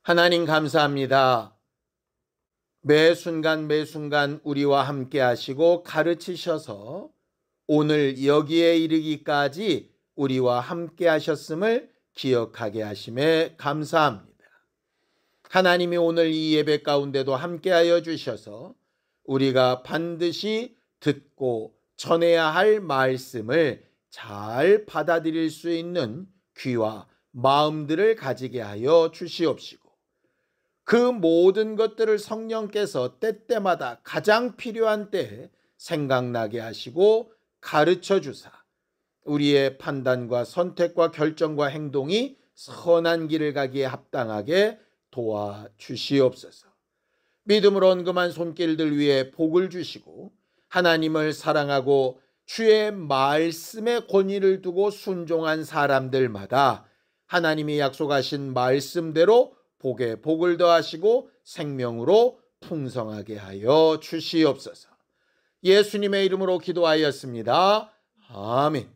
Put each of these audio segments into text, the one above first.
하나님 감사합니다. 매 순간 매 순간 우리와 함께 하시고 가르치셔서 오늘 여기에 이르기까지 우리와 함께 하셨음을 기억하게 하심에 감사합니다. 하나님이 오늘 이 예배 가운데도 함께하여 주셔서 우리가 반드시 듣고 전해야 할 말씀을 잘 받아들일 수 있는 귀와 마음들을 가지게 하여 주시옵시고, 그 모든 것들을 성령께서 때때마다 가장 필요한 때에 생각나게 하시고 가르쳐 주사 우리의 판단과 선택과 결정과 행동이 선한 길을 가기에 합당하게 도와주시옵소서. 믿음으로 언금한 손길들 위에 복을 주시고 하나님을 사랑하고 주의 말씀에 권위를 두고 순종한 사람들마다 하나님이 약속하신 말씀대로 복에 복을 더하시고 생명으로 풍성하게 하여 주시옵소서. 예수님의 이름으로 기도하였습니다. 아멘.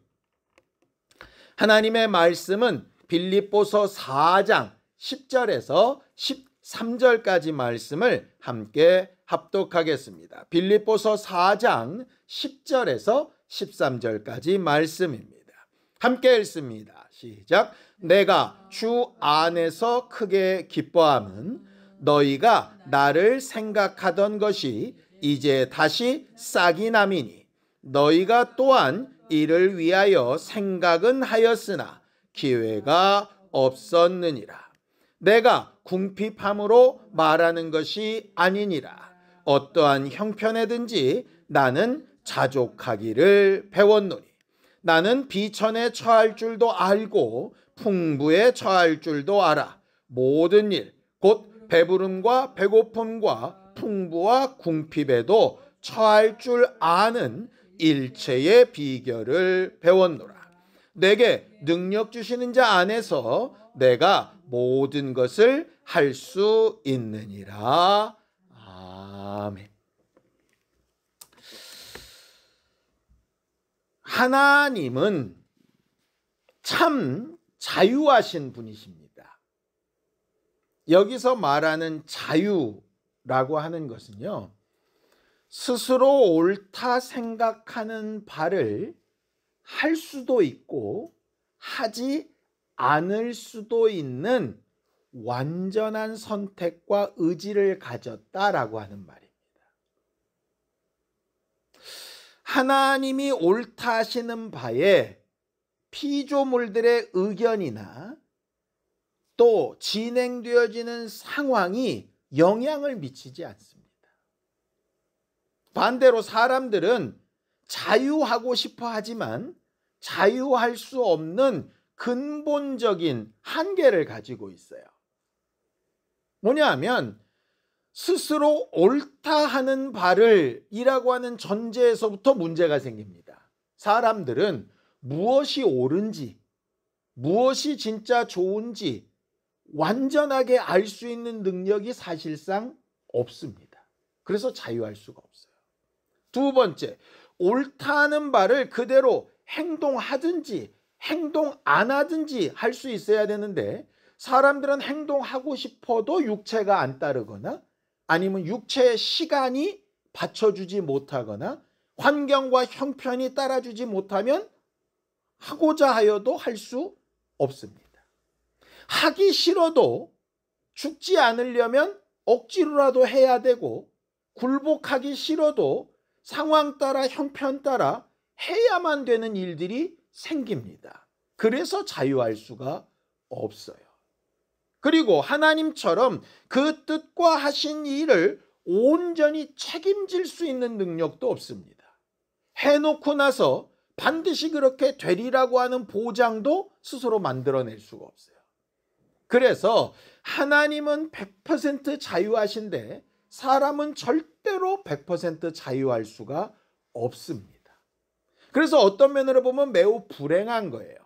하나님의 말씀은 빌립보서 4장 10절에서 13절까지 말씀을 함께 합독하겠습니다. 빌립보서 4장 10절에서 13절까지 말씀입니다. 함께 읽습니다. 시작. 내가 주 안에서 크게 기뻐함은 너희가 나를 생각하던 것이 이제 다시 싹이 남이니 너희가 또한 이를 위하여 생각은 하였으나 기회가 없었느니라. 내가 궁핍함으로 말하는 것이 아니니라. 어떠한 형편에든지 나는 자족하기를 배웠노니 나는 비천에 처할 줄도 알고 풍부에 처할 줄도 알아. 모든 일 곧 배부름과 배고픔과 풍부와 궁핍에도 처할 줄 아는 일체의 비결을 배웠노라. 내게 능력 주시는 자 안에서 내가 모든 것을 할 수 있느니라. 아멘. 하나님은 참 자유하신 분이십니다. 여기서 말하는 자유라고 하는 것은요, 스스로 옳다 생각하는 바를 할 수도 있고 하지 않을 수도 있는 완전한 선택과 의지를 가졌다라고 하는 말입니다. 하나님이 옳다 하시는 바에 피조물들의 의견이나 또 진행되어지는 상황이 영향을 미치지 않습니다. 반대로 사람들은 자유하고 싶어 하지만 자유할 수 없는 근본적인 한계를 가지고 있어요. 뭐냐 하면 스스로 옳다 하는 바를 이라고 하는 전제에서부터 문제가 생깁니다. 사람들은 무엇이 옳은지, 무엇이 진짜 좋은지 완전하게 알 수 있는 능력이 사실상 없습니다. 그래서 자유할 수가 없어요. 두 번째, 옳다 하는 바를 그대로 행동하든지 행동 안 하든지 할 수 있어야 되는데, 사람들은 행동하고 싶어도 육체가 안 따르거나 아니면 육체의 시간이 받쳐주지 못하거나 환경과 형편이 따라주지 못하면 하고자 하여도 할 수 없습니다. 하기 싫어도 죽지 않으려면 억지로라도 해야 되고, 굴복하기 싫어도 상황 따라 형편 따라 해야만 되는 일들이 생깁니다. 그래서 자유할 수가 없어요. 그리고 하나님처럼 그 뜻과 하신 일을 온전히 책임질 수 있는 능력도 없습니다. 해놓고 나서 반드시 그렇게 되리라고 하는 보장도 스스로 만들어낼 수가 없어요. 그래서 하나님은 100% 자유하신데 사람은 절대로 100% 자유할 수가 없습니다. 그래서 어떤 면으로 보면 매우 불행한 거예요.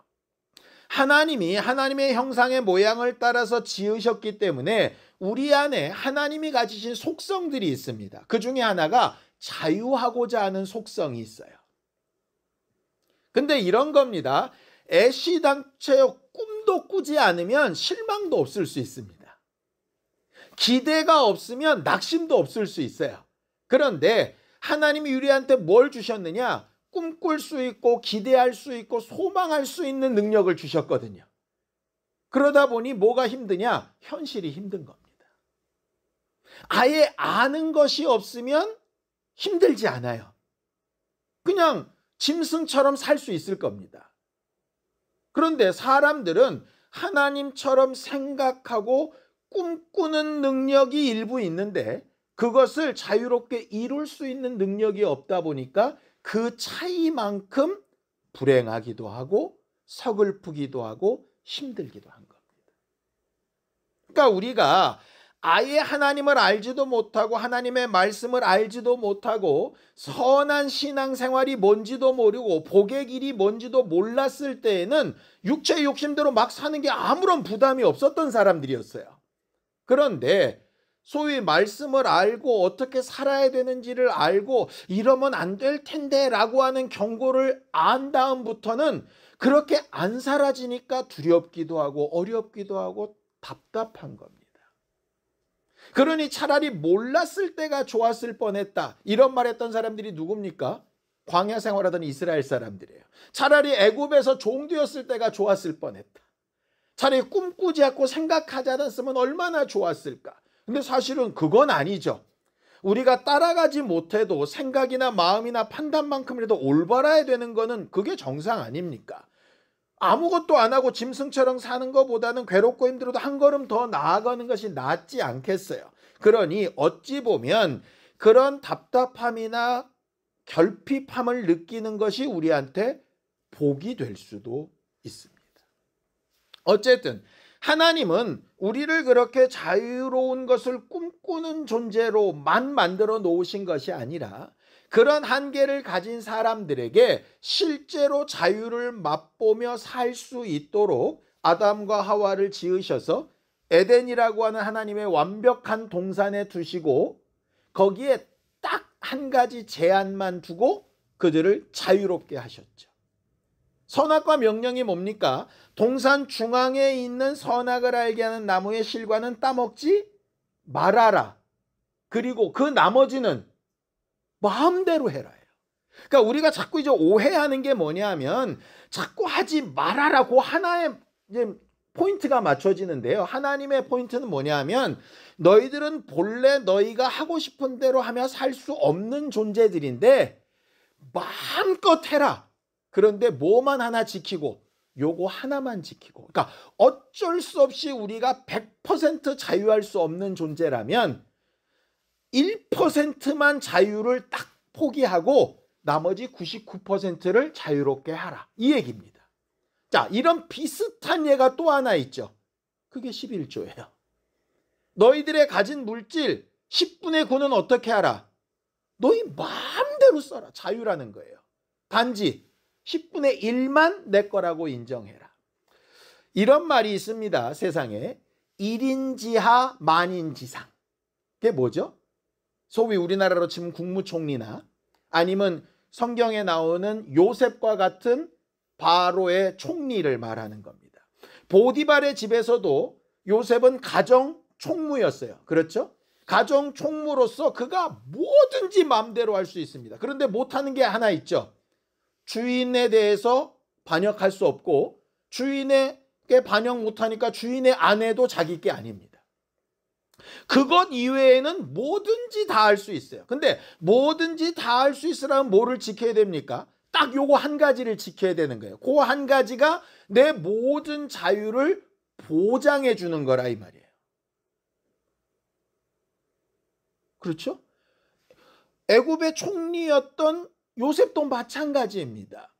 하나님이 하나님의 형상의 모양을 따라서 지으셨기 때문에 우리 안에 하나님이 가지신 속성들이 있습니다. 그 중에 하나가 자유하고자 하는 속성이 있어요. 근데 이런 겁니다. 애시당초 꿈도 꾸지 않으면 실망도 없을 수 있습니다. 기대가 없으면 낙심도 없을 수 있어요. 그런데 하나님이 우리한테 뭘 주셨느냐? 꿈꿀 수 있고 기대할 수 있고 소망할 수 있는 능력을 주셨거든요. 그러다 보니 뭐가 힘드냐? 현실이 힘든 겁니다. 아예 아는 것이 없으면 힘들지 않아요. 그냥 짐승처럼 살 수 있을 겁니다. 그런데 사람들은 하나님처럼 생각하고 꿈꾸는 능력이 일부 있는데 그것을 자유롭게 이룰 수 있는 능력이 없다 보니까 그 차이만큼 불행하기도 하고 서글프기도 하고 힘들기도 한 겁니다. 그러니까 우리가 아예 하나님을 알지도 못하고 하나님의 말씀을 알지도 못하고 선한 신앙생활이 뭔지도 모르고 복의 길이 뭔지도 몰랐을 때에는 육체의 욕심대로 막 사는 게 아무런 부담이 없었던 사람들이었어요. 그런데 소위 말씀을 알고 어떻게 살아야 되는지를 알고 이러면 안 될 텐데 라고 하는 경고를 안 다음부터는 그렇게 안 살아지니까 두렵기도 하고 어렵기도 하고 답답한 겁니다. 그러니 차라리 몰랐을 때가 좋았을 뻔했다. 이런 말 했던 사람들이 누굽니까? 광야 생활하던 이스라엘 사람들이에요. 차라리 애굽에서 종되었을 때가 좋았을 뻔했다. 차라리 꿈꾸지 않고 생각하지 않았으면 얼마나 좋았을까. 근데 사실은 그건 아니죠. 우리가 따라가지 못해도 생각이나 마음이나 판단만큼이라도 올바라야 되는 거는 그게 정상 아닙니까? 아무것도 안 하고 짐승처럼 사는 것보다는 괴롭고 힘들어도 한 걸음 더 나아가는 것이 낫지 않겠어요. 그러니 어찌 보면 그런 답답함이나 결핍함을 느끼는 것이 우리한테 복이 될 수도 있습니다. 어쨌든 하나님은 우리를 그렇게 자유로운 것을 꿈꾸는 존재로만 만들어 놓으신 것이 아니라 그런 한계를 가진 사람들에게 실제로 자유를 맛보며 살 수 있도록 아담과 하와를 지으셔서 에덴이라고 하는 하나님의 완벽한 동산에 두시고 거기에 딱 한 가지 제한만 두고 그들을 자유롭게 하셨죠. 선악과 명령이 뭡니까? 동산 중앙에 있는 선악을 알게 하는 나무의 실과는 따먹지 말아라. 그리고 그 나머지는 마음대로 해라요. 그러니까 우리가 자꾸 이제 오해하는 게 뭐냐면 자꾸 하지 말아라고 하나의 이제 포인트가 맞춰지는데요. 하나님의 포인트는 뭐냐면 너희들은 본래 너희가 하고 싶은 대로 하며 살 수 없는 존재들인데 마음껏 해라. 그런데 뭐만 하나 지키고 요거 하나만 지키고. 그러니까 어쩔 수 없이 우리가 100% 자유할 수 없는 존재라면 1%만 자유를 딱 포기하고 나머지 99%를 자유롭게 하라. 이 얘기입니다. 자, 이런 비슷한 예가 또 하나 있죠. 그게 11조예요. 너희들의 가진 물질 10분의 9는 어떻게 하라? 너희 마음대로 써라. 자유라는 거예요. 단지 10분의 1만 내 거라고 인정해라. 이런 말이 있습니다. 세상에. 1인지하 만인지상. 그게 뭐죠? 소위 우리나라로 치면 국무총리나 아니면 성경에 나오는 요셉과 같은 바로의 총리를 말하는 겁니다. 보디발의 집에서도 요셉은 가정 총무였어요. 그렇죠? 가정 총무로서 그가 뭐든지 마음대로 할 수 있습니다. 그런데 못하는 게 하나 있죠. 주인에 대해서 반역할 수 없고 주인에게 반역 못하니까 주인의 아내도 자기 게 아닙니다. 그것 이외에는 뭐든지 다 할 수 있어요. 근데 뭐든지 다 할 수 있으려면 뭐를 지켜야 됩니까? 딱 요거 한 가지를 지켜야 되는 거예요. 그 한 가지가 내 모든 자유를 보장해 주는 거라 이 말이에요. 그렇죠? 애굽의 총리였던 요셉도 마찬가지입니다.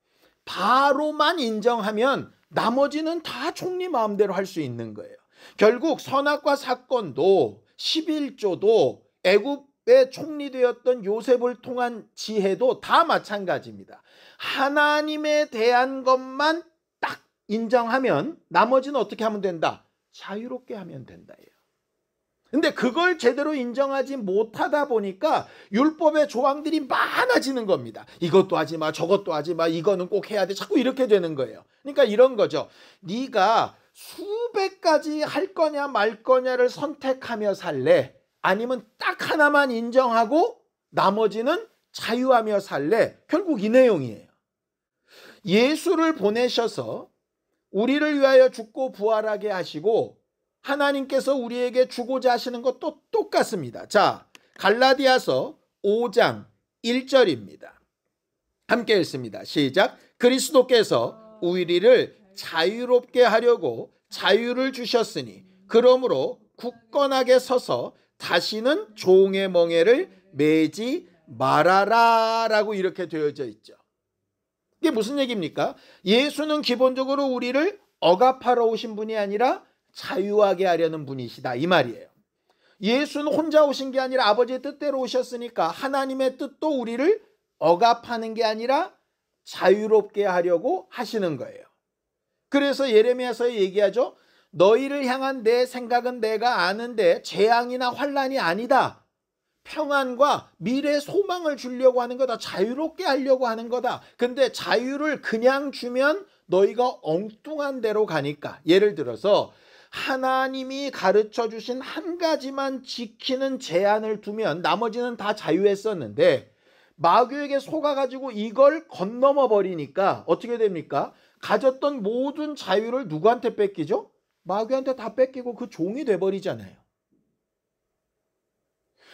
바로만 인정하면 나머지는 다 총리 마음대로 할 수 있는 거예요. 결국 선악과 사건도 11조도 애굽의 총리되었던 요셉을 통한 지혜도 다 마찬가지입니다. 하나님에 대한 것만 딱 인정하면 나머지는 어떻게 하면 된다? 자유롭게 하면 된다예요. 근데 그걸 제대로 인정하지 못하다 보니까 율법의 조항들이 많아지는 겁니다. 이것도 하지 마, 저것도 하지 마, 이거는 꼭 해야 돼. 자꾸 이렇게 되는 거예요. 그러니까 이런 거죠. 네가 수백 가지 할 거냐 말 거냐를 선택하며 살래? 아니면 딱 하나만 인정하고 나머지는 자유하며 살래? 결국 이 내용이에요. 예수를 보내셔서 우리를 위하여 죽고 부활하게 하시고 하나님께서 우리에게 주고자 하시는 것도 똑같습니다. 자, 갈라디아서 5장 1절입니다. 함께 읽습니다. 시작. 그리스도께서 우리를 자유롭게 하려고 자유를 주셨으니 그러므로 굳건하게 서서 다시는 종의 멍에를 매지 말아라 라고 이렇게 되어져 있죠. 이게 무슨 얘기입니까? 예수는 기본적으로 우리를 억압하러 오신 분이 아니라 자유하게 하려는 분이시다 이 말이에요. 예수는 혼자 오신 게 아니라 아버지의 뜻대로 오셨으니까 하나님의 뜻도 우리를 억압하는 게 아니라 자유롭게 하려고 하시는 거예요. 그래서 예레미야서에 얘기하죠. 너희를 향한 내 생각은 내가 아는데 재앙이나 환난이 아니다. 평안과 미래 소망을 주려고 하는 거다. 자유롭게 하려고 하는 거다. 근데 자유를 그냥 주면 너희가 엉뚱한 데로 가니까. 예를 들어서 하나님이 가르쳐 주신 한 가지만 지키는 제한을 두면 나머지는 다 자유했었는데 마귀에게 속아가지고 이걸 건너머 버리니까 어떻게 됩니까? 가졌던 모든 자유를 누구한테 뺏기죠? 마귀한테 다 뺏기고 그 종이 돼버리잖아요.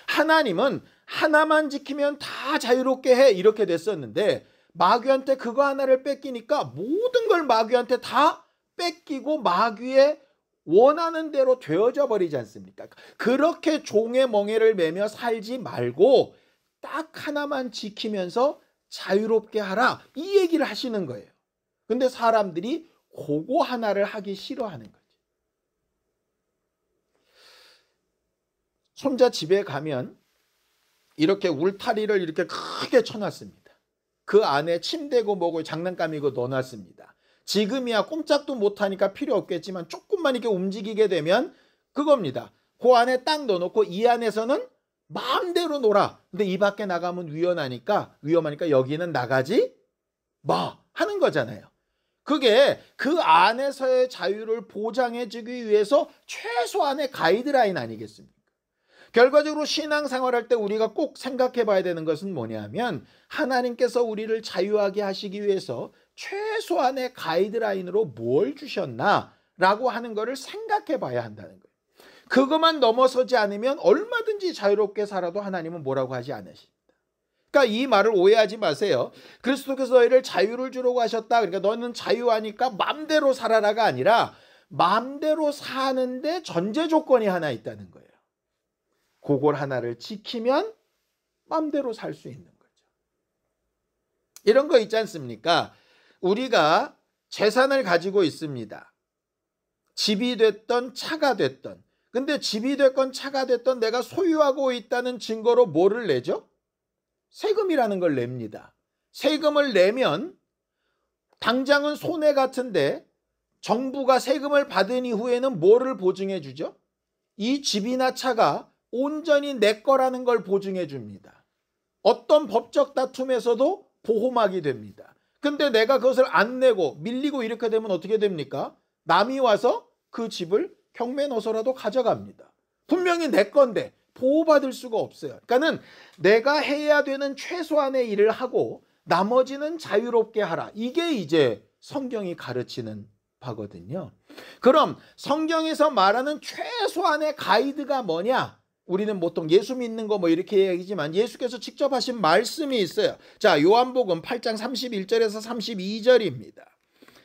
하나님은 하나만 지키면 다 자유롭게 해 이렇게 됐었는데 마귀한테 그거 하나를 뺏기니까 모든 걸 마귀한테 다 뺏기고 마귀의 원하는 대로 되어져 버리지 않습니까? 그렇게 종의 멍에를 매며 살지 말고 딱 하나만 지키면서 자유롭게 하라 이 얘기를 하시는 거예요. 근데 사람들이 그거 하나를 하기 싫어하는 거죠. 손자 집에 가면 이렇게 울타리를 이렇게 크게 쳐놨습니다. 그 안에 침대고 뭐고 장난감이고 넣어놨습니다. 지금이야 꼼짝도 못하니까 필요 없겠지만 조금만 이렇게 움직이게 되면 그겁니다. 그 안에 딱 넣어놓고 이 안에서는 마음대로 놀아. 근데 이 밖에 나가면 위험하니까 여기는 나가지 마 하는 거잖아요. 그게 그 안에서의 자유를 보장해주기 위해서 최소한의 가이드라인 아니겠습니까? 결과적으로 신앙생활할 때 우리가 꼭 생각해 봐야 되는 것은 뭐냐면 하나님께서 우리를 자유하게 하시기 위해서 최소한의 가이드라인으로 뭘 주셨나 라고 하는 것을 생각해 봐야 한다는 거예요. 그것만 넘어서지 않으면 얼마든지 자유롭게 살아도 하나님은 뭐라고 하지 않으십니다. 그러니까 이 말을 오해하지 마세요. 그리스도께서 너희를 자유를 주려고 하셨다. 그러니까 너는 자유하니까 맘대로 살아라가 아니라 맘대로 사는데 전제 조건이 하나 있다는 거예요. 그걸 하나를 지키면 맘대로 살 수 있는 거죠. 이런 거 있지 않습니까? 우리가 재산을 가지고 있습니다. 집이 됐던 차가 됐던. 근데 집이 됐건 차가 됐던 내가 소유하고 있다는 증거로 뭐를 내죠? 세금이라는 걸 냅니다. 세금을 내면 당장은 손해 같은데 정부가 세금을 받은 이후에는 뭐를 보증해 주죠? 이 집이나 차가 온전히 내 거라는 걸 보증해 줍니다. 어떤 법적 다툼에서도 보호막이 됩니다. 근데 내가 그것을 안 내고 밀리고 이렇게 되면 어떻게 됩니까? 남이 와서 그 집을 경매에 넣어서라도 가져갑니다. 분명히 내 건데 보호받을 수가 없어요. 그러니까는 내가 해야 되는 최소한의 일을 하고 나머지는 자유롭게 하라. 이게 이제 성경이 가르치는 바거든요. 그럼 성경에서 말하는 최소한의 가이드가 뭐냐? 우리는 보통 예수 믿는 거 뭐 이렇게 얘기하지만 예수께서 직접 하신 말씀이 있어요. 자, 요한복음 8장 31절에서 32절입니다.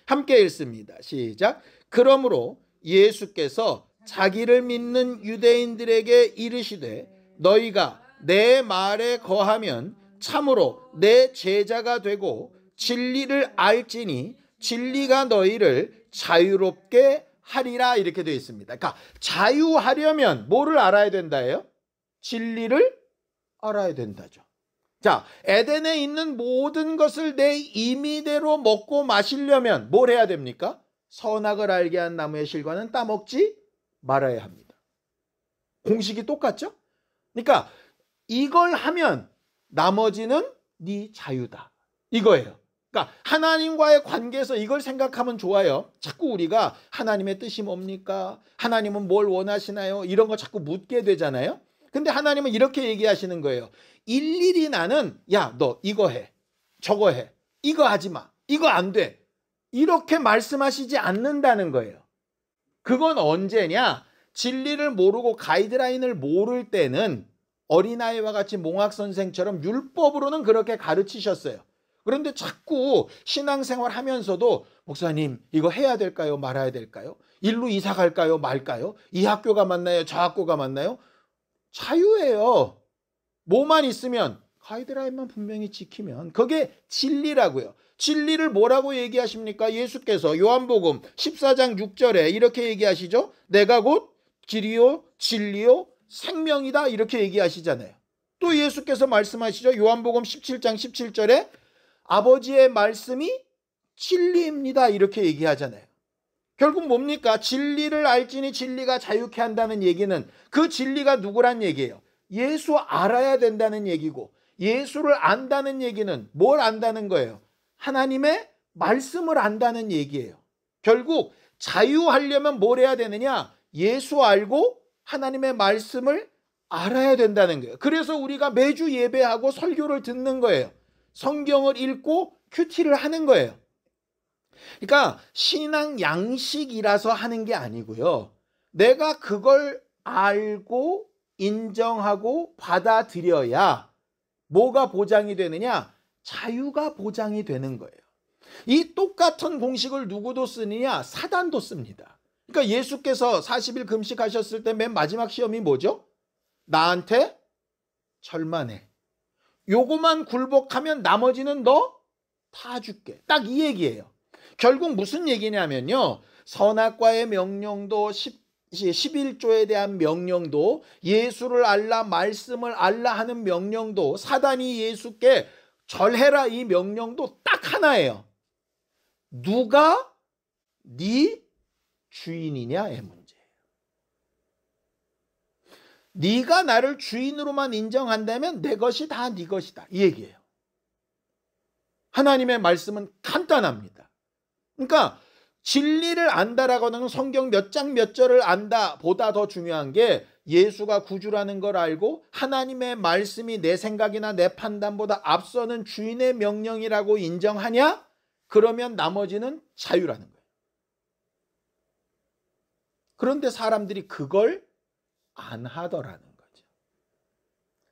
함께 읽습니다. 시작. 그러므로 예수께서 자기를 믿는 유대인들에게 이르시되 너희가 내 말에 거하면 참으로 내 제자가 되고 진리를 알지니 진리가 너희를 자유롭게 하리라 이렇게 되어 있습니다. 그러니까 자유하려면 뭐를 알아야 된다예요? 진리를 알아야 된다죠. 자, 에덴에 있는 모든 것을 내 임의대로 먹고 마시려면 뭘 해야 됩니까? 선악을 알게 한 나무의 실과는 따먹지 말아야 합니다. 공식이 똑같죠? 그러니까 이걸 하면 나머지는 네 자유다. 이거예요. 그러니까 하나님과의 관계에서 이걸 생각하면 좋아요. 자꾸 우리가 하나님의 뜻이 뭡니까? 하나님은 뭘 원하시나요? 이런 거 자꾸 묻게 되잖아요. 근데 하나님은 이렇게 얘기하시는 거예요. 일일이 나는 야, 너 이거 해. 저거 해. 이거 하지 마. 이거 안 돼. 이렇게 말씀하시지 않는다는 거예요. 그건 언제냐? 진리를 모르고 가이드라인을 모를 때는 어린아이와 같이 몽학선생처럼 율법으로는 그렇게 가르치셨어요. 그런데 자꾸 신앙생활 하면서도 목사님 이거 해야 될까요? 말아야 될까요? 일로 이사 갈까요? 말까요? 이 학교가 맞나요? 저 학교가 맞나요? 자유예요. 뭐만 있으면 가이드라인만 분명히 지키면 그게 진리라고요. 진리를 뭐라고 얘기하십니까? 예수께서 요한복음 14장 6절에 이렇게 얘기하시죠. 내가 곧 길이요 진리요 생명이다 이렇게 얘기하시잖아요. 또 예수께서 말씀하시죠. 요한복음 17장 17절에 아버지의 말씀이 진리입니다 이렇게 얘기하잖아요. 결국 뭡니까? 진리를 알지니 진리가 자유케 한다는 얘기는 그 진리가 누구란 얘기예요? 예수 알아야 된다는 얘기고, 예수를 안다는 얘기는 뭘 안다는 거예요? 하나님의 말씀을 안다는 얘기예요. 결국 자유하려면 뭘 해야 되느냐? 예수 알고 하나님의 말씀을 알아야 된다는 거예요. 그래서 우리가 매주 예배하고 설교를 듣는 거예요. 성경을 읽고 큐티를 하는 거예요. 그러니까 신앙 양식이라서 하는 게 아니고요. 내가 그걸 알고 인정하고 받아들여야 뭐가 보장이 되느냐? 자유가 보장이 되는 거예요. 이 똑같은 공식을 누구도 쓰느냐? 사단도 씁니다. 그러니까 예수께서 40일 금식하셨을 때 맨 마지막 시험이 뭐죠? 나한테 절만해. 요거만 굴복하면 나머지는 너 다 줄게. 딱 이 얘기예요. 결국 무슨 얘기냐면요. 선악과의 명령도 11조에 대한 명령도 예수를 알라 말씀을 알라 하는 명령도 사단이 예수께 절해라 이 명령도 딱 하나예요. 누가 네 주인이냐의 문제예요. 네가 나를 주인으로만 인정한다면 내 것이 다 네 것이다 이 얘기예요. 하나님의 말씀은 간단합니다. 그러니까 진리를 안다라고 하는 성경 몇 장 몇 절을 안다 보다 더 중요한 게 예수가 구주라는 걸 알고 하나님의 말씀이 내 생각이나 내 판단보다 앞서는 주인의 명령이라고 인정하냐? 그러면 나머지는 자유라는 거예요. 그런데 사람들이 그걸 안 하더라는 거죠.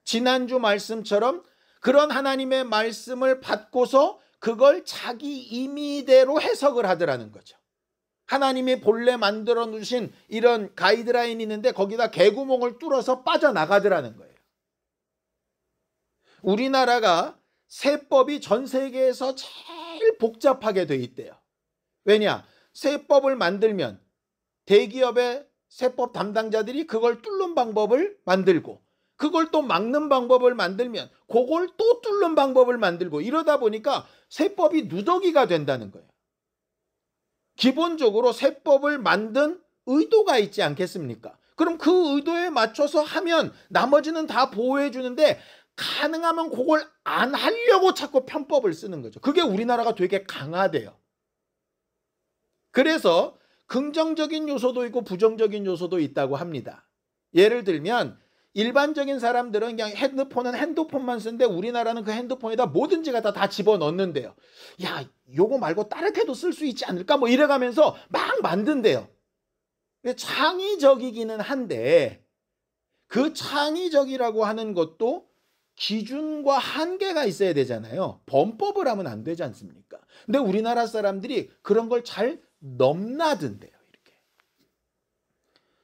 지난주 말씀처럼 그런 하나님의 말씀을 받고서 그걸 자기 임의대로 해석을 하더라는 거죠. 하나님이 본래 만들어 놓으신 이런 가이드라인이 있는데 거기다 개구멍을 뚫어서 빠져나가더라는 거예요. 우리나라가 세법이 전 세계에서 제일 복잡하게 돼 있대요. 왜냐? 세법을 만들면 대기업의 세법 담당자들이 그걸 뚫는 방법을 만들고 그걸 또 막는 방법을 만들면 그걸 또 뚫는 방법을 만들고 이러다 보니까 세법이 누더기가 된다는 거예요. 기본적으로 세법을 만든 의도가 있지 않겠습니까? 그럼 그 의도에 맞춰서 하면 나머지는 다 보호해 주는데 가능하면 그걸 안 하려고 자꾸 편법을 쓰는 거죠. 그게 우리나라가 되게 강하대요. 그래서 긍정적인 요소도 있고 부정적인 요소도 있다고 합니다. 예를 들면 일반적인 사람들은 그냥 핸드폰은 핸드폰만 쓰는데 우리나라는 그 핸드폰에다 뭐든지 갖다 다 집어넣는데요. 야, 요거 말고 다르게도 쓸 수 있지 않을까? 뭐 이래가면서 막 만든대요. 창의적이기는 한데 그 창의적이라고 하는 것도 기준과 한계가 있어야 되잖아요. 범법을 하면 안 되지 않습니까? 근데 우리나라 사람들이 그런 걸 잘 넘나든대요. 이렇게.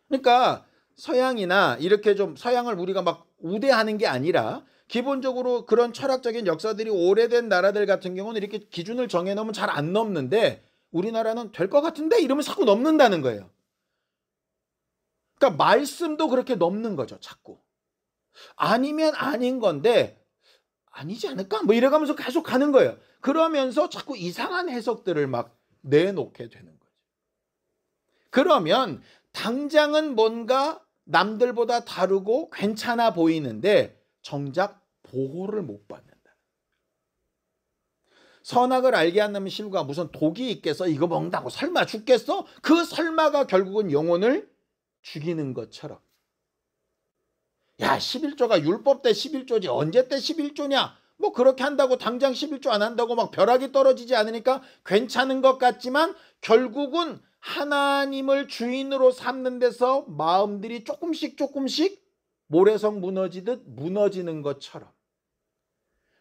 그러니까 서양이나 이렇게 좀 서양을 우리가 막 우대하는 게 아니라 기본적으로 그런 철학적인 역사들이 오래된 나라들 같은 경우는 이렇게 기준을 정해놓으면 잘 안 넘는데 우리나라는 될 것 같은데 이러면 자꾸 넘는다는 거예요. 그러니까 말씀도 그렇게 넘는 거죠. 자꾸. 아니면 아닌 건데 아니지 않을까? 뭐 이래가면서 계속 가는 거예요. 그러면서 자꾸 이상한 해석들을 막 내놓게 되는 거죠. 그러면 당장은 뭔가 남들보다 다르고 괜찮아 보이는데 정작 보호를 못 받는다. 선악을 알게 한다면 실과 무슨 독이 있겠어? 이거 먹는다고 설마 죽겠어? 그 설마가 결국은 영혼을 죽이는 것처럼. 야, 11조가 율법 때 11조지 언제 때 11조냐? 뭐 그렇게 한다고 당장 11조 안 한다고 막 벼락이 떨어지지 않으니까 괜찮은 것 같지만 결국은 하나님을 주인으로 삼는 데서 마음들이 조금씩 모래성 무너지듯 무너지는 것처럼.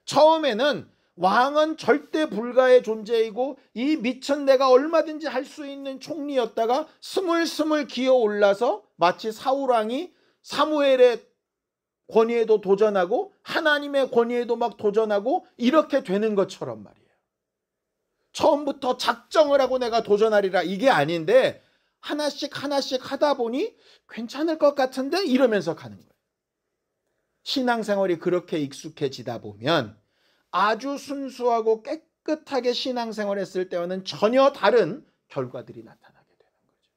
처음에는 왕은 절대 불가의 존재이고 이 미천 내가 얼마든지 할 수 있는 총리였다가 스물스물 기어 올라서 마치 사울왕이 사무엘의 권위에도 도전하고 하나님의 권위에도 막 도전하고 이렇게 되는 것처럼 말이에요. 처음부터 작정을 하고 내가 도전하리라 이게 아닌데 하나씩 하다 보니 괜찮을 것 같은데 이러면서 가는 거예요. 신앙생활이 그렇게 익숙해지다 보면 아주 순수하고 깨끗하게 신앙생활 했을 때와는 전혀 다른 결과들이 나타나게 되는 거죠.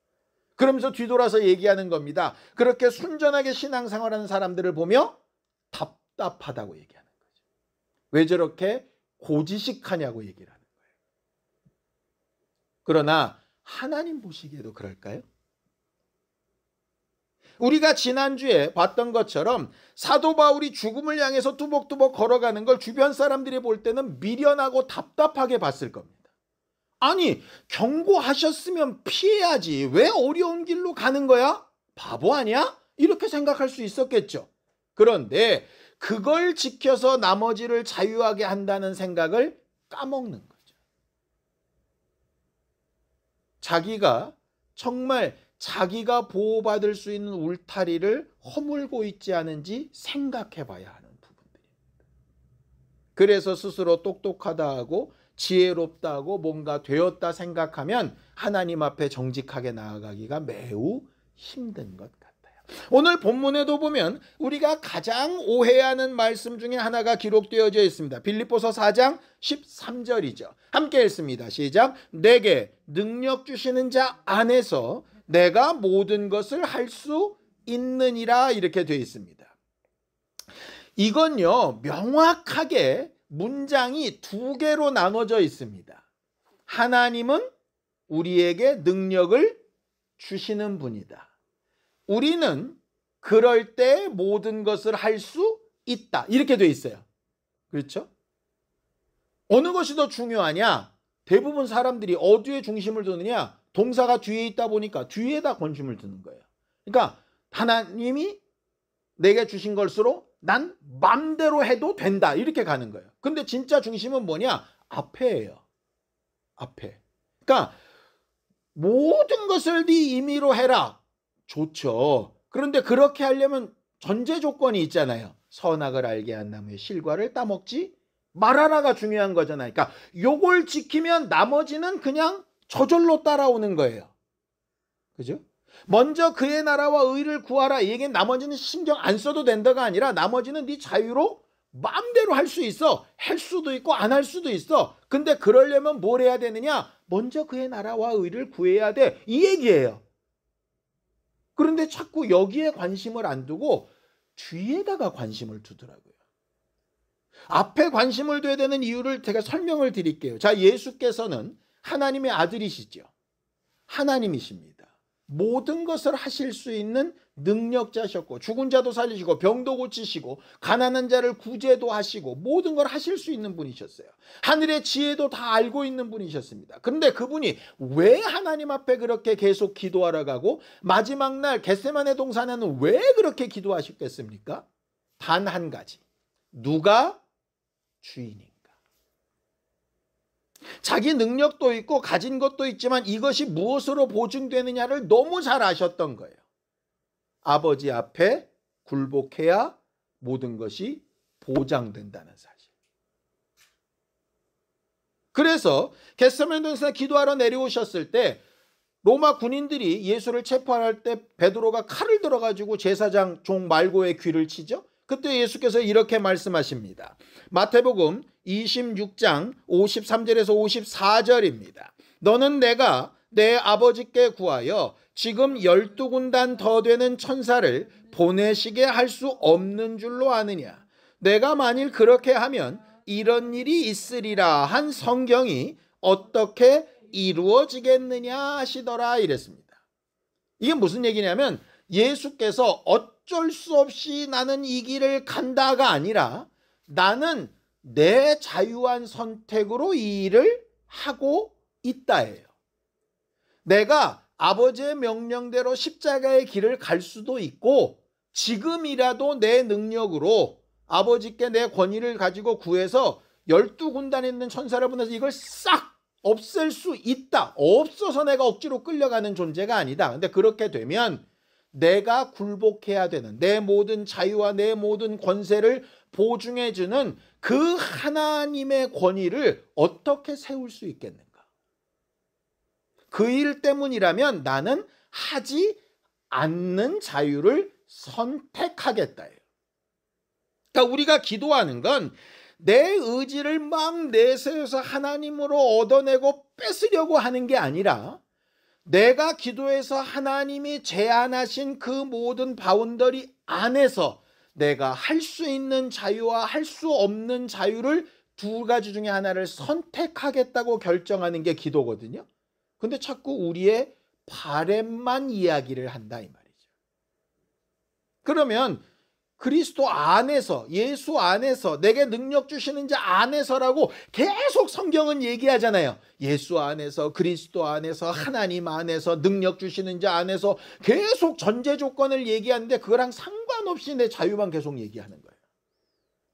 그러면서 뒤돌아서 얘기하는 겁니다. 그렇게 순전하게 신앙생활하는 사람들을 보며 답답하다고 얘기하는 거죠. 왜 저렇게 고지식하냐고 얘기를 하는 거예요. 그러나 하나님 보시기에도 그럴까요? 우리가 지난주에 봤던 것처럼 사도 바울이 죽음을 향해서 뚜벅뚜벅 걸어가는 걸 주변 사람들이 볼 때는 미련하고 답답하게 봤을 겁니다. 아니, 경고하셨으면 피해야지. 왜 어려운 길로 가는 거야? 바보 아니야? 이렇게 생각할 수 있었겠죠. 그런데 그걸 지켜서 나머지를 자유하게 한다는 생각을 까먹는 거죠. 자기가 정말 자기가 보호받을 수 있는 울타리를 허물고 있지 않은지 생각해 봐야 하는 부분들입니다. 그래서 스스로 똑똑하다 하고 지혜롭다 하고 뭔가 되었다 생각하면 하나님 앞에 정직하게 나아가기가 매우 힘든 것 같아요. 오늘 본문에도 보면 우리가 가장 오해하는 말씀 중에 하나가 기록되어져 있습니다. 빌립보서 4장 13절이죠. 함께 읽습니다. 시작. 내게 능력 주시는 자 안에서 내가 모든 것을 할 수 있느니라 이렇게 되어 있습니다. 이건요 명확하게 문장이 두 개로 나눠져 있습니다. 하나님은 우리에게 능력을 주시는 분이다. 우리는 그럴 때 모든 것을 할 수 있다. 이렇게 되어 있어요. 그렇죠? 어느 것이 더 중요하냐? 대부분 사람들이 어디에 중심을 두느냐? 동사가 뒤에 있다 보니까 뒤에다 관심을 두는 거예요. 그러니까 하나님이 내게 주신 것으로 난 맘대로 해도 된다. 이렇게 가는 거예요. 근데 진짜 중심은 뭐냐? 앞에예요. 앞에. 그러니까 모든 것을 네 임의로 해라. 좋죠. 그런데 그렇게 하려면 전제 조건이 있잖아요. 선악을 알게 한 나무의 실과를 따먹지 말아라가 중요한 거잖아요. 그러니까 요걸 지키면 나머지는 그냥 저절로 따라오는 거예요. 그죠? 먼저 그의 나라와 의를 구하라. 이 얘기는 나머지는 신경 안 써도 된다가 아니라 나머지는 네 자유로 마음대로 할 수 있어. 할 수도 있고 안 할 수도 있어. 근데 그러려면 뭘 해야 되느냐? 먼저 그의 나라와 의를 구해야 돼. 이 얘기예요. 그런데 자꾸 여기에 관심을 안 두고 뒤에다가 관심을 두더라고요. 앞에 관심을 둬야 되는 이유를 제가 설명을 드릴게요. 자, 예수께서는 하나님의 아들이시죠. 하나님이십니다. 모든 것을 하실 수 있는 능력자셨고 죽은 자도 살리시고 병도 고치시고 가난한 자를 구제도 하시고 모든 걸 하실 수 있는 분이셨어요. 하늘의 지혜도 다 알고 있는 분이셨습니다. 그런데 그분이 왜 하나님 앞에 그렇게 계속 기도하러 가고 마지막 날 겟세마네 동산에는 왜 그렇게 기도하셨겠습니까? 단 한 가지. 누가 주인인가? 자기 능력도 있고 가진 것도 있지만 이것이 무엇으로 보증되느냐를 너무 잘 아셨던 거예요. 아버지 앞에 굴복해야 모든 것이 보장된다는 사실. 그래서 겟세마네 동산에 기도하러 내려오셨을 때 로마 군인들이 예수를 체포할 때 베드로가 칼을 들어가지고 제사장 종 말고의 귀를 치죠. 그때 예수께서 이렇게 말씀하십니다. 마태복음 26장 53절에서 54절입니다. 너는 내가 내 아버지께 구하여 지금 12군단 더 되는 천사를 보내시게 할 수 없는 줄로 아느냐. 내가 만일 그렇게 하면 이런 일이 있으리라 한 성경이 어떻게 이루어지겠느냐 하시더라 이랬습니다. 이게 무슨 얘기냐면 예수께서 어쩔 수 없이 나는 이 길을 간다가 아니라 나는 내 자유한 선택으로 이 일을 하고 있다예요. 내가 아버지의 명령대로 십자가의 길을 갈 수도 있고 지금이라도 내 능력으로 아버지께 내 권위를 가지고 구해서 12군단에 있는 천사를 보내서 이걸 싹 없앨 수 있다. 없어서 내가 억지로 끌려가는 존재가 아니다. 근데 그렇게 되면 내가 굴복해야 되는 내 모든 자유와 내 모든 권세를 보증해주는 그 하나님의 권위를 어떻게 세울 수 있겠는가? 그 일 때문이라면 나는 하지 않는 자유를 선택하겠다예요. 그러니까 우리가 기도하는 건 내 의지를 막 내세워서 하나님으로 얻어내고 뺏으려고 하는 게 아니라 내가 기도해서 하나님이 제안하신 그 모든 바운더리 안에서 내가 할 수 있는 자유와 할 수 없는 자유를 두 가지 중에 하나를 선택하겠다고 결정하는 게 기도거든요. 근데 자꾸 우리의 바램만 이야기를 한다 이 말이죠. 그러면 그리스도 안에서 예수 안에서 내게 능력 주시는 자 안에서라고 계속 성경은 얘기하잖아요. 예수 안에서 그리스도 안에서 하나님 안에서 능력 주시는 자 안에서 계속 전제 조건을 얘기하는데 그거랑 상관없이 내 자유만 계속 얘기하는 거예요.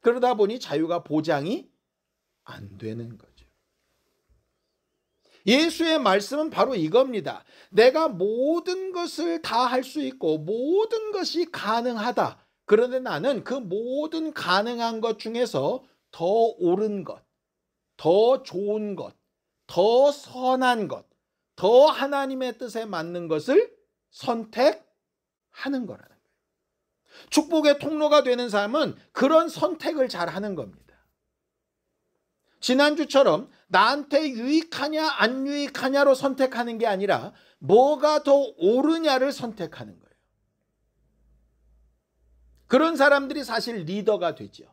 그러다 보니 자유가 보장이 안 되는 거죠. 예수의 말씀은 바로 이겁니다. 내가 모든 것을 다 할 수 있고 모든 것이 가능하다. 그런데 나는 그 모든 가능한 것 중에서 더 옳은 것, 더 좋은 것, 더 선한 것, 더 하나님의 뜻에 맞는 것을 선택하는 거라는 거예요. 축복의 통로가 되는 사람은 그런 선택을 잘 하는 겁니다. 지난주처럼 나한테 유익하냐 안 유익하냐로 선택하는 게 아니라 뭐가 더 옳으냐를 선택하는 거예요. 그런 사람들이 사실 리더가 되죠.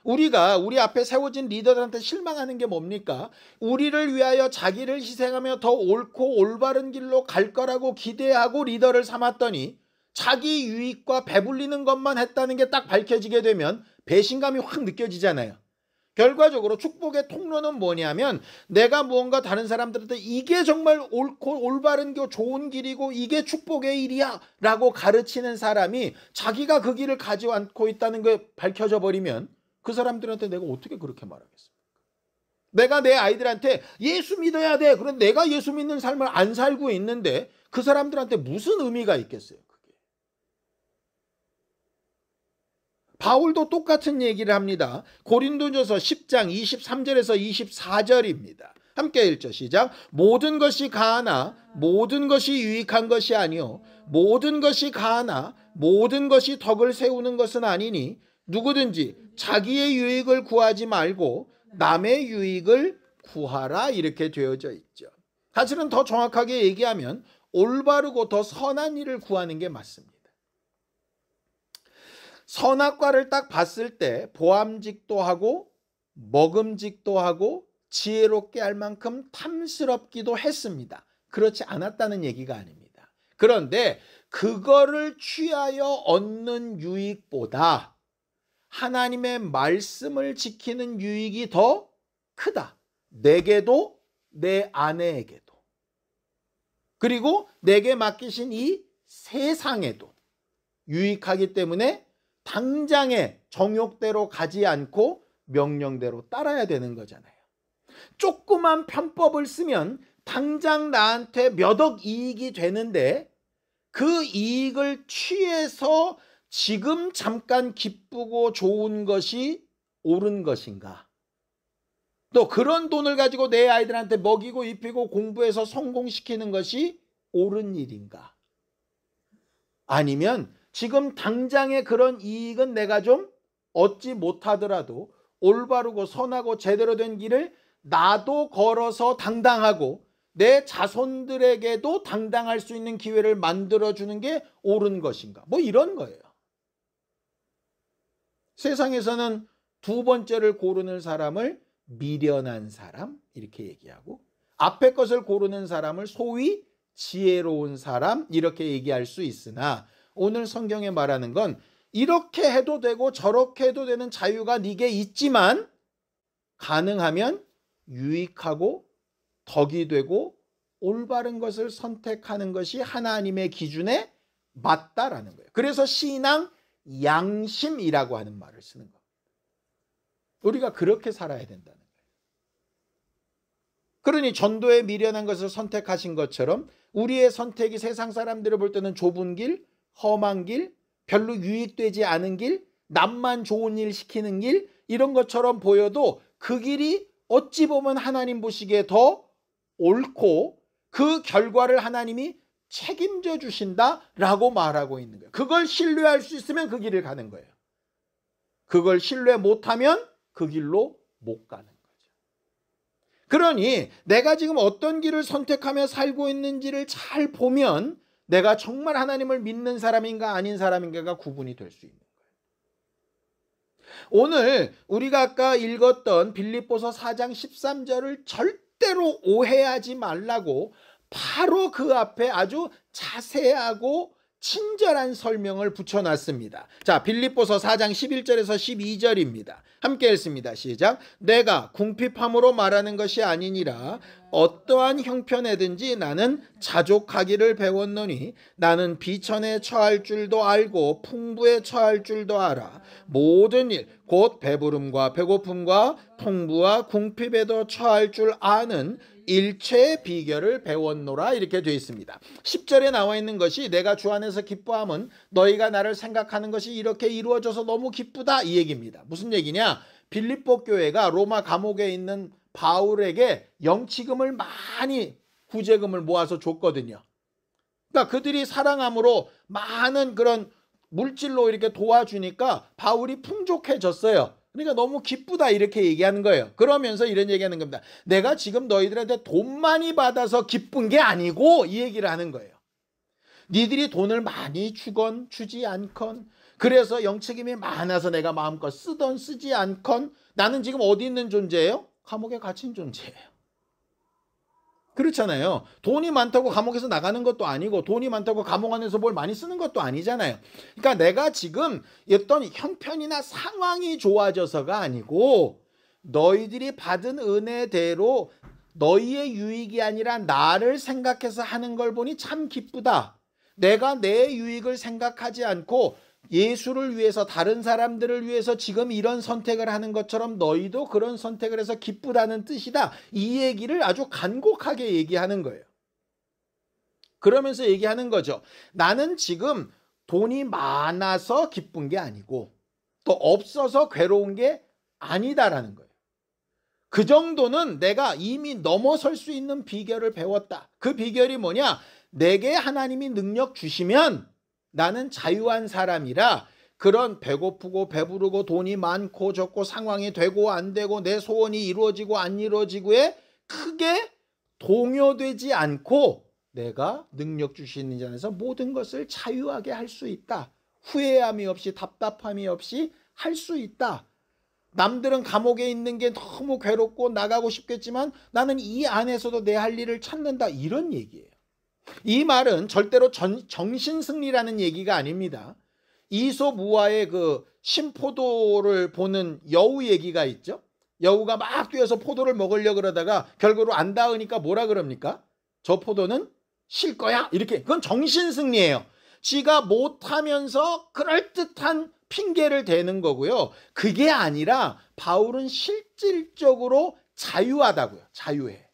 우리가 우리 앞에 세워진 리더들한테 실망하는 게 뭡니까? 우리를 위하여 자기를 희생하며 더 옳고 올바른 길로 갈 거라고 기대하고 리더를 삼았더니 자기 유익과 배불리는 것만 했다는 게 딱 밝혀지게 되면 배신감이 확 느껴지잖아요. 결과적으로 축복의 통로는 뭐냐면 내가 무언가 다른 사람들한테 이게 정말 옳고 올바른 게 좋은 길이고 이게 축복의 일이야 라고 가르치는 사람이 자기가 그 길을 가지고 않고 있다는 게 밝혀져 버리면 그 사람들한테 내가 어떻게 그렇게 말하겠습니까? 내가 내 아이들한테 예수 믿어야 돼. 그런데 내가 예수 믿는 삶을 안 살고 있는데 그 사람들한테 무슨 의미가 있겠어요? 바울도 똑같은 얘기를 합니다. 고린도전서 10장 23절에서 24절입니다. 함께 읽죠. 시작. 모든 것이 가하나 모든 것이 유익한 것이 아니요 모든 것이 가하나 모든 것이 덕을 세우는 것은 아니니 누구든지 자기의 유익을 구하지 말고 남의 유익을 구하라 이렇게 되어져 있죠. 사실은 더 정확하게 얘기하면 올바르고 더 선한 일을 구하는 게 맞습니다. 선악과를 딱 봤을 때 보암직도 하고 먹음직도 하고 지혜롭게 할 만큼 탐스럽기도 했습니다. 그렇지 않았다는 얘기가 아닙니다. 그런데 그거를 취하여 얻는 유익보다 하나님의 말씀을 지키는 유익이 더 크다. 내게도 내 아내에게도 그리고 내게 맡기신 이 세상에도 유익하기 때문에 당장의 정욕대로 가지 않고 명령대로 따라야 되는 거잖아요. 조그만 편법을 쓰면 당장 나한테 몇 억 이익이 되는데 그 이익을 취해서 지금 잠깐 기쁘고 좋은 것이 옳은 것인가? 또 그런 돈을 가지고 내 아이들한테 먹이고 입히고 공부해서 성공시키는 것이 옳은 일인가? 아니면 지금 당장의 그런 이익은 내가 좀 얻지 못하더라도 올바르고 선하고 제대로 된 길을 나도 걸어서 당당하고 내 자손들에게도 당당할 수 있는 기회를 만들어주는 게 옳은 것인가? 뭐 이런 거예요. 세상에서는 두 번째를 고르는 사람을 미련한 사람 이렇게 얘기하고, 앞에 것을 고르는 사람을 소위 지혜로운 사람 이렇게 얘기할 수 있으나, 오늘 성경에 말하는 건 이렇게 해도 되고 저렇게 해도 되는 자유가 네게 있지만 가능하면 유익하고 덕이 되고 올바른 것을 선택하는 것이 하나님의 기준에 맞다라는 거예요. 그래서 신앙 양심이라고 하는 말을 쓰는 겁니다. 우리가 그렇게 살아야 된다는 거예요. 그러니 전도에 미련한 것을 선택하신 것처럼 우리의 선택이 세상 사람들을 볼 때는 좁은 길, 험한 길, 별로 유익되지 않은 길, 남만 좋은 일 시키는 길, 이런 것처럼 보여도 그 길이 어찌 보면 하나님 보시기에 더 옳고 그 결과를 하나님이 책임져 주신다라고 말하고 있는 거예요. 그걸 신뢰할 수 있으면 그 길을 가는 거예요. 그걸 신뢰 못하면 그 길로 못 가는 거죠. 그러니 내가 지금 어떤 길을 선택하며 살고 있는지를 잘 보면 내가 정말 하나님을 믿는 사람인가 아닌 사람인가가 구분이 될 수 있는 거예요. 오늘 우리가 아까 읽었던 빌립보서 4장 13절을 절대로 오해하지 말라고 바로 그 앞에 아주 자세하고 친절한 설명을 붙여놨습니다. 자, 빌립보서 4장 11절에서 12절입니다. 함께 읽습니다. 시작. 내가 궁핍함으로 말하는 것이 아니니라. 어떠한 형편에든지 나는 자족하기를 배웠노니 나는 비천에 처할 줄도 알고 풍부에 처할 줄도 알아. 모든 일 곧 배부름과 배고픔과 풍부와 궁핍에도 처할 줄 아는 일체의 비결을 배웠노라 이렇게 되어 있습니다. 10절에 나와 있는 것이 내가 주 안에서 기뻐함은 너희가 나를 생각하는 것이 이렇게 이루어져서 너무 기쁘다 이 얘기입니다. 무슨 얘기냐? 빌립보 교회가 로마 감옥에 있는 바울에게 영치금을 많이 구제금을 모아서 줬거든요. 그러니까 그들이 사랑함으로 많은 그런 물질로 이렇게 도와주니까 바울이 풍족해졌어요. 그러니까 너무 기쁘다 이렇게 얘기하는 거예요. 그러면서 이런 얘기하는 겁니다. 내가 지금 너희들한테 돈 많이 받아서 기쁜 게 아니고 이 얘기를 하는 거예요. 니들이 돈을 많이 주건 주지 않건, 그래서 영책임이 많아서 내가 마음껏 쓰던 쓰지 않건 나는 지금 어디 있는 존재예요? 감옥에 갇힌 존재예요. 그렇잖아요. 돈이 많다고 감옥에서 나가는 것도 아니고 돈이 많다고 감옥 안에서 뭘 많이 쓰는 것도 아니잖아요. 그러니까 내가 지금 어떤 형편이나 상황이 좋아져서가 아니고 너희들이 받은 은혜대로 너희의 유익이 아니라 나를 생각해서 하는 걸 보니 참 기쁘다. 내가 내 유익을 생각하지 않고 예수를 위해서, 다른 사람들을 위해서 지금 이런 선택을 하는 것처럼 너희도 그런 선택을 해서 기쁘다는 뜻이다. 이 얘기를 아주 간곡하게 얘기하는 거예요. 그러면서 얘기하는 거죠. 나는 지금 돈이 많아서 기쁜 게 아니고 또 없어서 괴로운 게 아니다라는 거예요. 그 정도는 내가 이미 넘어설 수 있는 비결을 배웠다. 그 비결이 뭐냐? 내게 하나님이 능력 주시면 나는 자유한 사람이라 그런 배고프고 배부르고 돈이 많고 적고 상황이 되고 안 되고 내 소원이 이루어지고 안 이루어지고에 크게 동요되지 않고 내가 능력 주시는 자 안에서 모든 것을 자유하게 할 수 있다. 후회함이 없이 답답함이 없이 할 수 있다. 남들은 감옥에 있는 게 너무 괴롭고 나가고 싶겠지만 나는 이 안에서도 내 할 일을 찾는다. 이런 얘기예요. 이 말은 절대로 정신승리라는 얘기가 아닙니다. 이솝우화의 그 신포도를 보는 여우 얘기가 있죠. 여우가 막 뛰어서 포도를 먹으려고 그러다가 결국으로 안 닿으니까 뭐라 그럽니까? 저 포도는 실 거야. 이렇게. 그건 정신승리예요. 지가 못하면서 그럴듯한 핑계를 대는 거고요. 그게 아니라 바울은 실질적으로 자유하다고요. 자유해.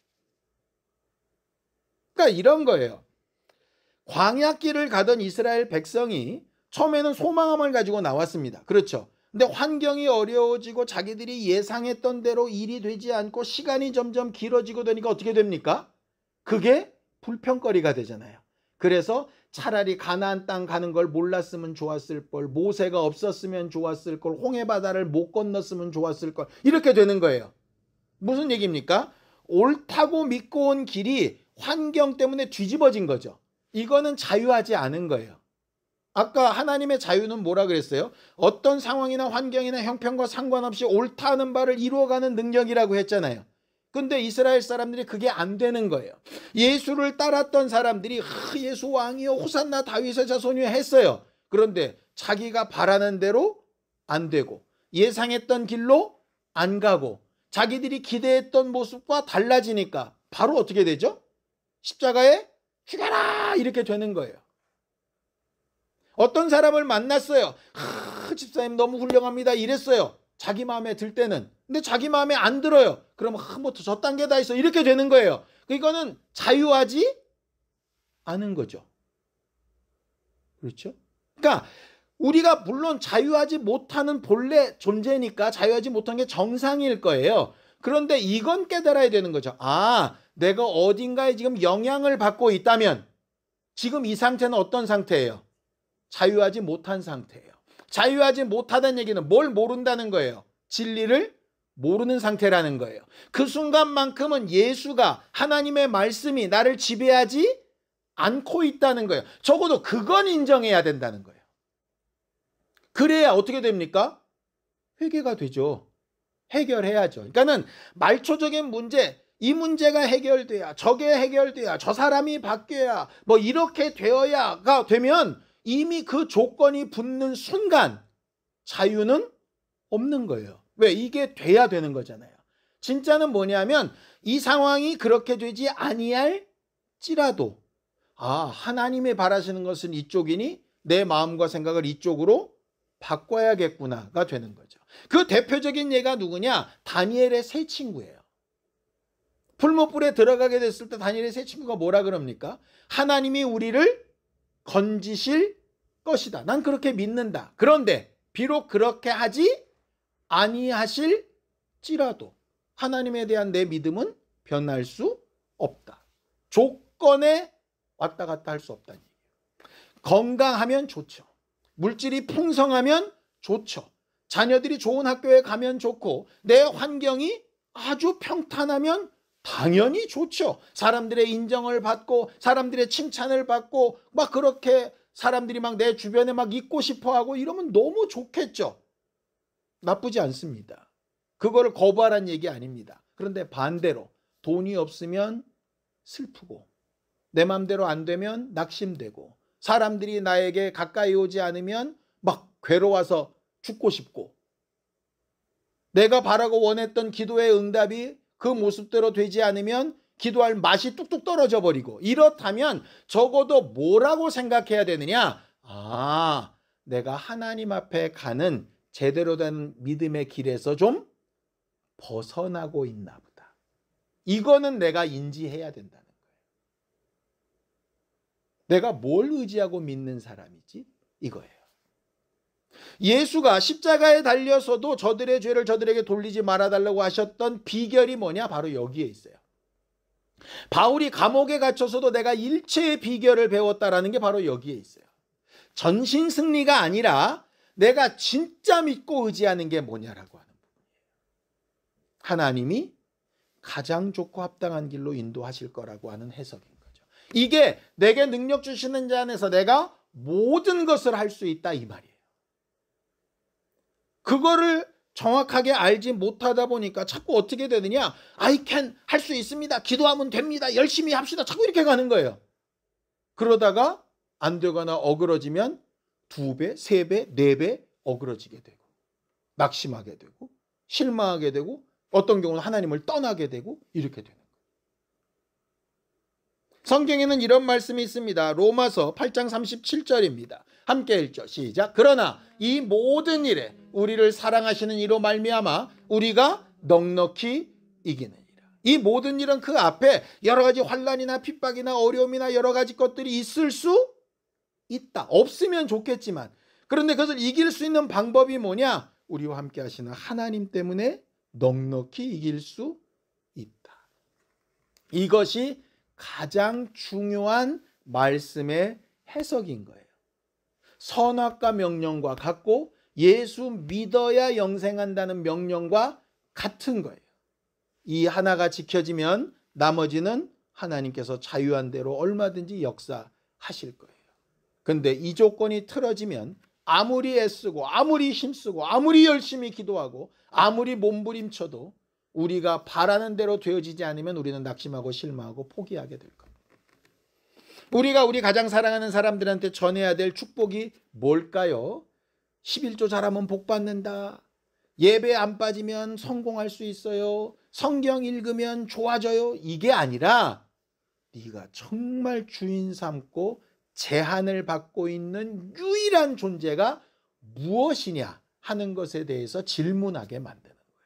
그러니까 이런 거예요. 광야길을 가던 이스라엘 백성이 처음에는 소망함을 가지고 나왔습니다. 그렇죠. 근데 환경이 어려워지고 자기들이 예상했던 대로 일이 되지 않고 시간이 점점 길어지고 되니까 어떻게 됩니까? 그게 불평거리가 되잖아요. 그래서 차라리 가나안 땅 가는 걸 몰랐으면 좋았을 걸, 모세가 없었으면 좋았을 걸, 홍해 바다를 못 건넜으면 좋았을 걸, 이렇게 되는 거예요. 무슨 얘기입니까? 옳다고 믿고 온 길이 환경 때문에 뒤집어진 거죠. 이거는 자유하지 않은 거예요. 아까 하나님의 자유는 뭐라 그랬어요? 어떤 상황이나 환경이나 형편과 상관없이 옳다 하는 바를 이루어가는 능력이라고 했잖아요. 근데 이스라엘 사람들이 그게 안 되는 거예요. 예수를 따랐던 사람들이 예수 왕이요 호산나 다윗의 자손이요 했어요. 그런데 자기가 바라는 대로 안 되고 예상했던 길로 안 가고 자기들이 기대했던 모습과 달라지니까 바로 어떻게 되죠? 십자가에 죽여라 이렇게 되는 거예요. 어떤 사람을 만났어요. 집사님 너무 훌륭합니다 이랬어요. 자기 마음에 들 때는. 근데 자기 마음에 안 들어요. 그러면 뭐 저딴 게 다 있어 이렇게 되는 거예요. 이거는 자유하지 않은 거죠. 그렇죠? 그러니까 우리가 물론 자유하지 못하는 본래 존재니까 자유하지 못한 게 정상일 거예요. 그런데 이건 깨달아야 되는 거죠. 아, 내가 어딘가에 지금 영향을 받고 있다면 지금 이 상태는 어떤 상태예요? 자유하지 못한 상태예요. 자유하지 못하다는 얘기는 뭘 모른다는 거예요? 진리를 모르는 상태라는 거예요. 그 순간만큼은 예수가 하나님의 말씀이 나를 지배하지 않고 있다는 거예요. 적어도 그건 인정해야 된다는 거예요. 그래야 어떻게 됩니까? 회개가 되죠. 해결해야죠. 그러니까는 말초적인 문제, 이 문제가 해결돼야, 저게 해결돼야, 저 사람이 바뀌어야, 뭐 이렇게 되어야가 되면 이미 그 조건이 붙는 순간 자유는 없는 거예요. 왜? 이게 돼야 되는 거잖아요. 진짜는 뭐냐면 이 상황이 그렇게 되지 아니할지라도 하나님이 바라시는 것은 이쪽이니 내 마음과 생각을 이쪽으로 바꿔야겠구나가 되는 거죠. 그 대표적인 예가 누구냐? 다니엘의 세 친구예요. 풀무불에 들어가게 됐을 때 다니엘의 세 친구가 뭐라 그럽니까? 하나님이 우리를 건지실 것이다. 난 그렇게 믿는다. 그런데 비록 그렇게 하지 아니하실지라도 하나님에 대한 내 믿음은 변할 수 없다. 조건에 왔다 갔다 할 수 없다는 얘기예요. 건강하면 좋죠. 물질이 풍성하면 좋죠. 자녀들이 좋은 학교에 가면 좋고 내 환경이 아주 평탄하면 당연히 좋죠. 사람들의 인정을 받고 사람들의 칭찬을 받고 막 그렇게 사람들이 막 내 주변에 막 있고 싶어하고 이러면 너무 좋겠죠. 나쁘지 않습니다. 그거를 거부하라는 얘기 아닙니다. 그런데 반대로 돈이 없으면 슬프고 내 맘대로 안 되면 낙심되고 사람들이 나에게 가까이 오지 않으면 막 괴로워서 죽고 싶고 내가 바라고 원했던 기도의 응답이 그 모습대로 되지 않으면 기도할 맛이 뚝뚝 떨어져 버리고 이렇다면 적어도 뭐라고 생각해야 되느냐? 내가 하나님 앞에 가는 제대로 된 믿음의 길에서 좀 벗어나고 있나 보다. 이거는 내가 인지해야 된다는 거예요. 내가 뭘 의지하고 믿는 사람이지? 이거예요. 예수가 십자가에 달려서도 저들의 죄를 저들에게 돌리지 말아달라고 하셨던 비결이 뭐냐? 바로 여기에 있어요. 바울이 감옥에 갇혀서도 내가 일체의 비결을 배웠다라는 게 바로 여기에 있어요. 전신 승리가 아니라 내가 진짜 믿고 의지하는 게 뭐냐라고 하는 부분이에요. 하나님이 가장 좋고 합당한 길로 인도하실 거라고 하는 해석인 거죠. 이게 내게 능력 주시는 자 안에서 내가 모든 것을 할 수 있다 이 말이에요. 그거를 정확하게 알지 못하다 보니까 자꾸 어떻게 되느냐? I can 할 수 있습니다. 기도하면 됩니다. 열심히 합시다. 자꾸 이렇게 가는 거예요. 그러다가 안 되거나 어그러지면 2배, 3배, 4배 어그러지게 되고 낙심하게 되고 실망하게 되고 어떤 경우는 하나님을 떠나게 되고 이렇게 되는 거예요. 성경에는 이런 말씀이 있습니다. 로마서 8장 37절입니다. 함께 읽죠. 시작. 그러나 이 모든 일에 우리를 사랑하시는 이로 말미암아 우리가 넉넉히 이기느니라. 이 모든 일은 그 앞에 여러 가지 환난이나 핍박이나 어려움이나 여러 가지 것들이 있을 수 있다. 없으면 좋겠지만 그런데 그것을 이길 수 있는 방법이 뭐냐? 우리와 함께 하시는 하나님 때문에 넉넉히 이길 수 있다. 이것이 가장 중요한 말씀의 해석인 거예요. 선악과 명령과 같고 예수 믿어야 영생한다는 명령과 같은 거예요. 이 하나가 지켜지면 나머지는 하나님께서 자유한 대로 얼마든지 역사하실 거예요. 근데 이 조건이 틀어지면 아무리 애쓰고 아무리 힘쓰고 아무리 열심히 기도하고 아무리 몸부림쳐도 우리가 바라는 대로 되어지지 않으면 우리는 낙심하고 실망하고 포기하게 될 겁니다. 우리가 우리 가장 사랑하는 사람들한테 전해야 될 축복이 뭘까요? 11조 잘하면 복 받는다. 예배 안 빠지면 성공할 수 있어요. 성경 읽으면 좋아져요. 이게 아니라 네가 정말 주인 삼고 제한을 받고 있는 유일한 존재가 무엇이냐 하는 것에 대해서 질문하게 만드는 거예요.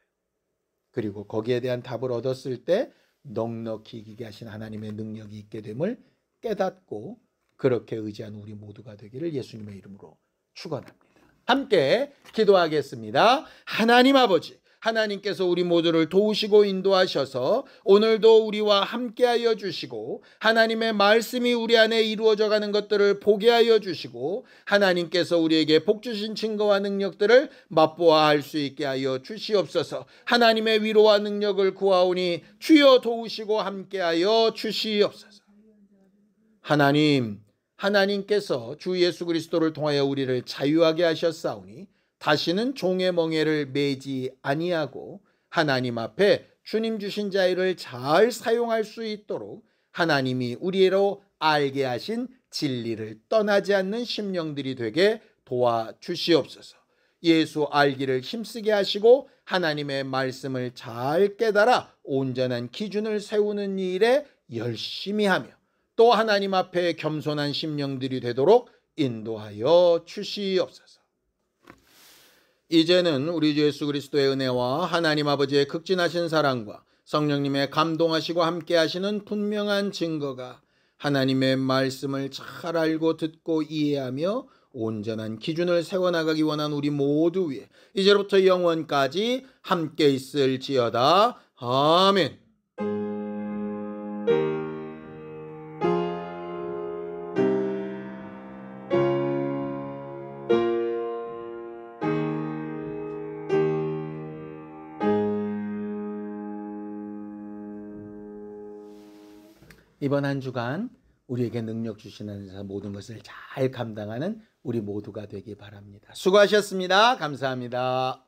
그리고 거기에 대한 답을 얻었을 때 넉넉히 이기게 하신 하나님의 능력이 있게 됨을 깨닫고 그렇게 의지하는 우리 모두가 되기를 예수님의 이름으로 축원합니다. 함께 기도하겠습니다. 하나님 아버지, 하나님께서 우리 모두를 도우시고 인도하셔서 오늘도 우리와 함께하여 주시고 하나님의 말씀이 우리 안에 이루어져 가는 것들을 보게 하여 주시고 하나님께서 우리에게 복 주신 증거와 능력들을 맛보아할 수 있게 하여 주시옵소서. 하나님의 위로와 능력을 구하오니 주여 도우시고 함께하여 주시옵소서. 하나님께서 주 예수 그리스도를 통하여 우리를 자유하게 하셨사오니 다시는 종의 멍에를 매지 아니하고 하나님 앞에 주님 주신 자유를 잘 사용할 수 있도록 하나님이 우리로 알게 하신 진리를 떠나지 않는 심령들이 되게 도와주시옵소서. 예수 알기를 힘쓰게 하시고 하나님의 말씀을 잘 깨달아 온전한 기준을 세우는 일에 열심히 하며 또 하나님 앞에 겸손한 심령들이 되도록 인도하여 주시옵소서. 이제는 우리 주 예수 그리스도의 은혜와 하나님 아버지의 극진하신 사랑과 성령님의 감동하시고 함께 하시는 분명한 증거가 하나님의 말씀을 잘 알고 듣고 이해하며 온전한 기준을 세워나가기 원하는 우리 모두 위에 이제부터 영원까지 함께 있을지어다. 아멘. 이번 한 주간 우리에게 능력 주시는 데서 모든 것을 잘 감당하는 우리 모두가 되기 바랍니다. 수고하셨습니다. 감사합니다.